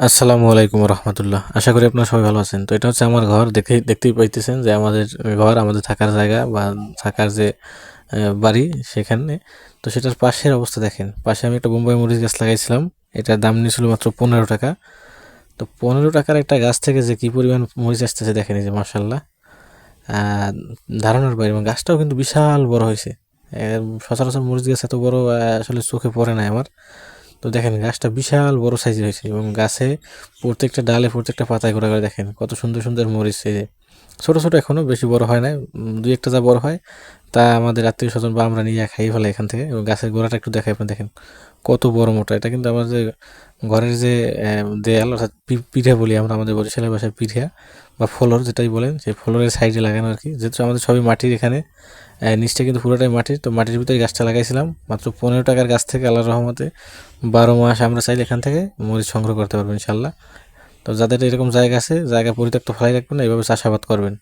আসসালামু আলাইকুম রহমতুল্লাহ। আশা করি আপনারা সবাই ভালো আছেন। তো এটা হচ্ছে আমার ঘর, দেখতেই পাইতেছেন যে আমাদের ঘর, আমাদের থাকার জায়গা বা থাকার যে বাড়ি সেখানে। তো সেটার পাশের অবস্থা দেখেন। পাশে আমি একটা বোম্বাই মরিচ গাছ লাগাইছিলাম। এটার দাম নিয়েছিল মাত্র 15 টাকা। তো 15 টাকার একটা গাছ থেকে যে কি পরিমাণ মরিচ আসতেছে দেখেন, এই যে মার্শাল্লাহ, ধারণার বাইরে। এবং গাছটাও কিন্তু বিশাল বড় হয়েছে। সচরাচর মরিচ গাছ এত বড় আসলে চোখে পড়ে না আমার। তো দেখেন গাছটা বিশাল বড় সাইজের হয়েছে এবং গাছে প্রত্যেকটা ডালে প্রত্যেকটা পাতায় করে করে দেখেন কত সুন্দর সুন্দর মরিচ। এই যে ছোটো ছোটো, এখনও বেশি বড় হয় না, দুই একটা যা বড় হয় তা আমাদের আত্মীয় স্বজন বা আমরা নিয়ে খাই ফেলাই এখান থেকে। এবং গাছের গোড়াটা একটু দেখাই, আপনি দেখেন কত বড় মোটা। এটা কিন্তু আমার যে ঘরের যে দেয়াল, অর্থাৎ পিঠা বলি আমরা আমাদের বরিশালের ভাষায়, পিঠা বা ফ্লোর যেটাই বলেন, সেই ফ্লোরের সাইডে লাগানো আর কি। যেহেতু আমাদের সবই মাটির এখানে, নিচটা কিন্তু পুরোটাই মাটির। তো মাটির ভিতরে গাছটা লাগাইছিলাম মাত্র 15 টাকার গাছ থেকে। আল্লাহর রহমতে 12 মাস আমরা চাইলে এখান থেকে মরিচ সংগ্রহ করতে পারবো ইনশাল্লাহ। তো যাদের এরকম জায়গা আছে, জায়গা পরিত্যক্ত ফেলাই রাখবেন না, এইভাবে চাষাবাদ করবেন।